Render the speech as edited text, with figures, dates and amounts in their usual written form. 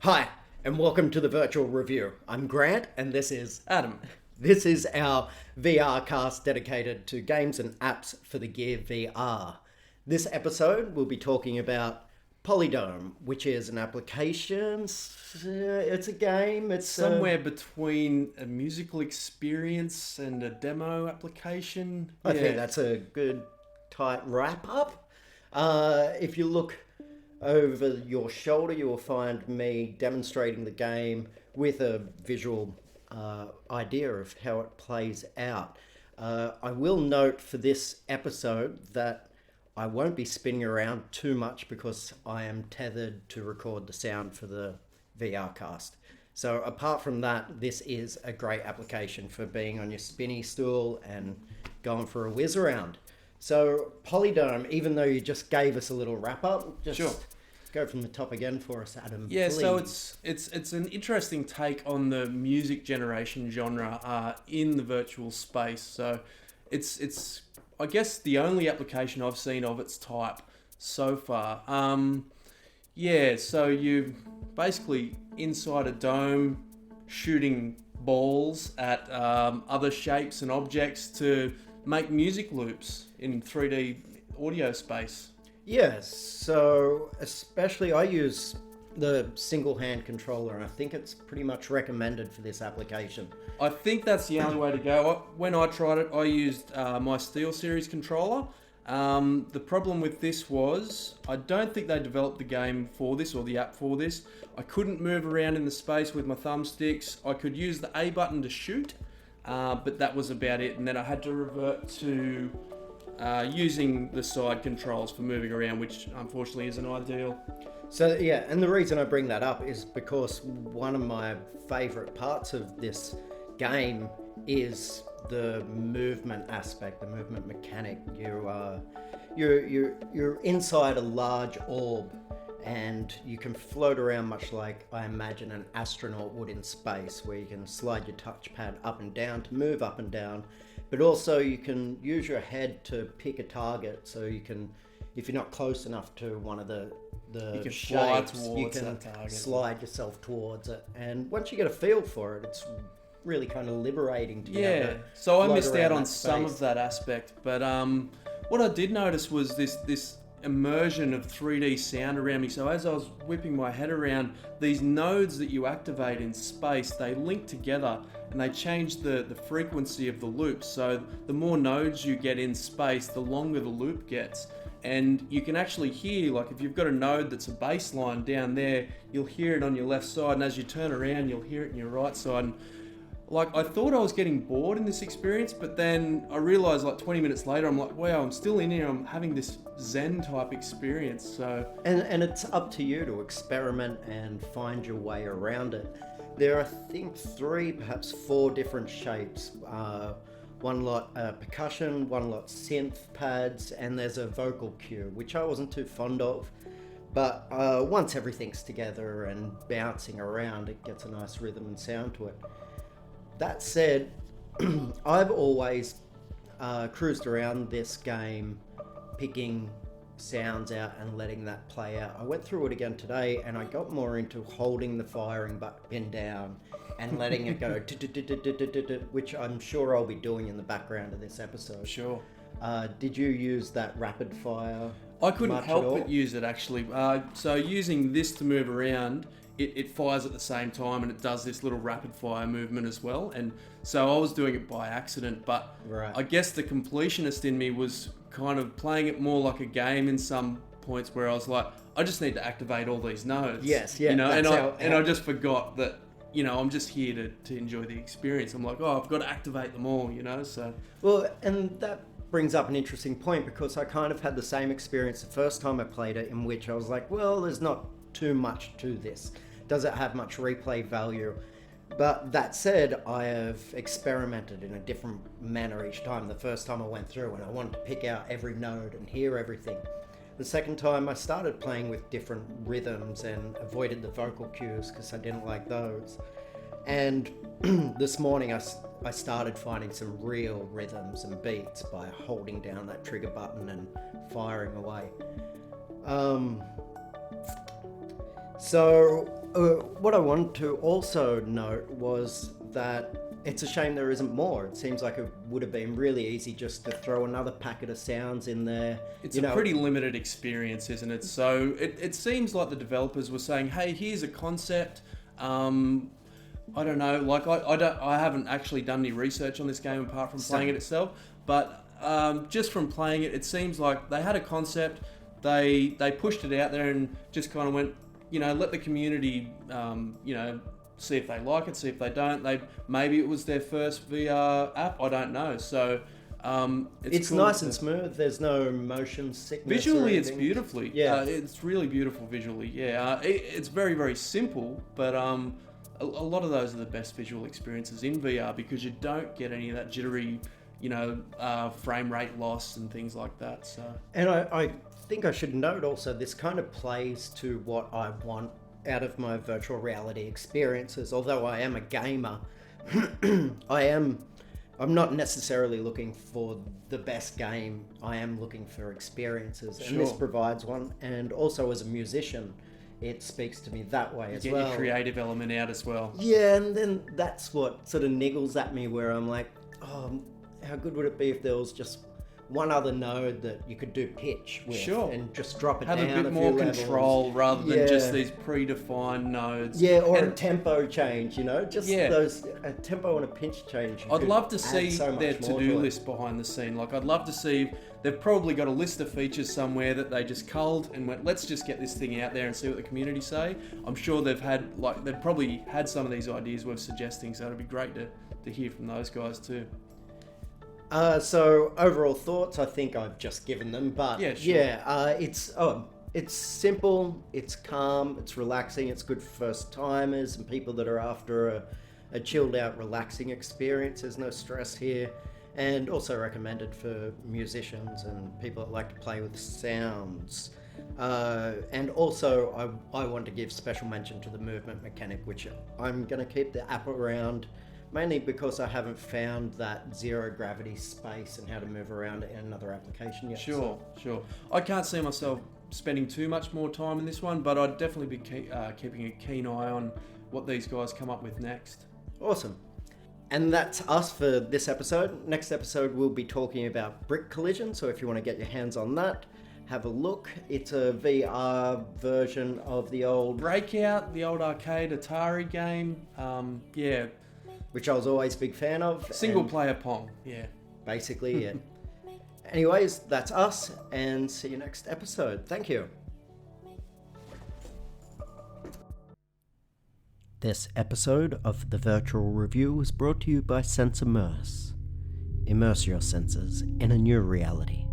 Hi, and welcome to the virtual review. I'm Grant, and this is Adam. This is our VRCast dedicated to games and apps for the Gear VR. This episode, we'll be talking about Polydome, which is an application. It's a game. It's Somewhere between a musical experience and a demo application. I think that's a good tight wrap up. If you look over your shoulder, you will find me demonstrating the game with a visual idea of how it plays out. I will note for this episode that I won't be spinning around too much because I am tethered to record the sound for the VRcast. So apart from that, this is a great application for being on your spinny stool and going for a whiz around. So Polydome, even though you just gave us a little wrap up, just Sure. go from the top again for us, Adam. Yeah, please. so it's an interesting take on the music generation genre in the virtual space. So it's I guess the only application I've seen of its type so far. So you basically inside a dome shooting balls at other shapes and objects to make music loops in 3D audio space. Yes, so especially I use the single hand controller, and I think it's pretty much recommended for this application. I think that's the only way to go. When I tried it, I used my SteelSeries controller. The problem with this was I don't think they developed the game for this or the app for this. I couldn't move around in the space with my thumbsticks. I could use the A button to shoot, but that was about it. And then I had to revert to using the side controls for moving around, which unfortunately isn't ideal. So yeah, and the reason I bring that up is because one of my favourite parts of this game is the movement aspect, the movement mechanic. You're inside a large orb, and you can float around much like I imagine an astronaut would in space, where you can slide your touchpad up and down to move up and down, but also you can use your head to pick a target. So you can, if you're not close enough to one of the You can shapes, fly towards you can that target. slide yourself towards it, and once you get a feel for it, it's really kind of liberating to be able to so I float missed around out on that some space. of that aspect, but what I did notice was this immersion of 3D sound around me. So as I was whipping my head around, these nodes that you activate in space, they link together and they change the frequency of the loop. So the more nodes you get in space, the longer the loop gets. And you can actually hear, like if you've got a node that's a bass line down there, you'll hear it on your left side, and as you turn around, you'll hear it in your right side. And like I thought I was getting bored in this experience, but then I realized like 20 minutes later, I'm like, wow, I'm still in here. I'm having this Zen type experience. So And it's up to you to experiment and find your way around it. There are, I think, 3, perhaps 4 different shapes. One lot percussion, one lot synth pads, and there's a vocal cue, which I wasn't too fond of. But once everything's together and bouncing around, it gets a nice rhythm and sound to it. That said, I've always cruised around this game picking sounds out and letting that play out. I went through it again today, and I got more into holding the firing button down and letting it go, which I'm sure I'll be doing in the background of this episode. sure. Did you use that rapid fire? I couldn't much help at all? but use it actually. So using this to move around, it fires at the same time, and it does this little rapid fire movement as well. And so I was doing it by accident, but Right. I guess the completionist in me was kind of playing it more like a game in some points where I was like, I just need to activate all these nodes. Yes, yeah, You know, and that's how- I just forgot that, you know, I'm just here to enjoy the experience. I'm like, oh, I've got to activate them all, you know, so. Well, and that brings up an interesting point, because I kind of had the same experience the first time I played it, in which I was like, well, there's not too much to this. Does it have much replay value? But that said, I have experimented in a different manner each time. The first time I went through and I wanted to pick out every node and hear everything. The second time I started playing with different rhythms and avoided the vocal cues because I didn't like those. And this morning I started finding some real rhythms and beats by holding down that trigger button and firing away. So What I wanted to also note was that it's a shame there isn't more. It seems like it would have been really easy just to throw another packet of sounds in there. It's a pretty limited experience, isn't it? So it seems like the developers were saying, hey, here's a concept. I don't know, like I haven't actually done any research on this game apart from playing it itself, but just from playing it, it seems like they had a concept, they pushed it out there and just kind of went, let the community, see if they like it, see if they don't. Maybe it was their first VR app, I don't know. So it's cool, nice and smooth. There's no motion sickness. Visually, it's beautifully. Yeah, it's really beautiful visually. Yeah, it's very, very simple, but a lot of those are the best visual experiences in VR because you don't get any of that jittery, frame rate loss and things like that. So, and I think I should note also, this kind of plays to what I want out of my virtual reality experiences. Although I am a gamer, I'm not necessarily looking for the best game. I am looking for experiences, and this provides one. And also as a musician, it speaks to me that way as well. Get your creative element out as well. Yeah, and then that's what sort of niggles at me, where I'm like, oh, how good would it be if there was just one other node that you could do pitch with, and just drop it down a bit more control rather than just these predefined nodes. Yeah, or a tempo change, just those a tempo and a pitch change. I'd love to see their to-do list behind the scene. Like, I'd love to see, they've probably got a list of features somewhere that they just culled and went, let's just get this thing out there and see what the community say. I'm sure they've probably had some of these ideas worth suggesting, so it'd be great to hear from those guys too. So overall thoughts, I think I've just given them, but it's simple, it's calm, it's relaxing, it's good for first timers and people that are after a chilled out, relaxing experience. There's no stress here, and also recommended for musicians and people that like to play with sounds. And also I want to give special mention to the movement mechanic, which I'm going to keep the app around, mainly because I haven't found that zero gravity space and how to move around it in another application yet. Sure. I can't see myself spending too much more time in this one, but I'd definitely be keeping a keen eye on what these guys come up with next. Awesome. And that's us for this episode. Next episode, we'll be talking about Brick Collision, so if you want to get your hands on that, have a look. It's a VR version of the old Breakout, the old arcade Atari game. Which I was always a big fan of. Single player Pong, yeah. Basically, yeah. Anyways, that's us, and see you next episode. Thank you. This episode of The Virtual Review was brought to you by Sense Immerse. Immerse your senses in a new reality.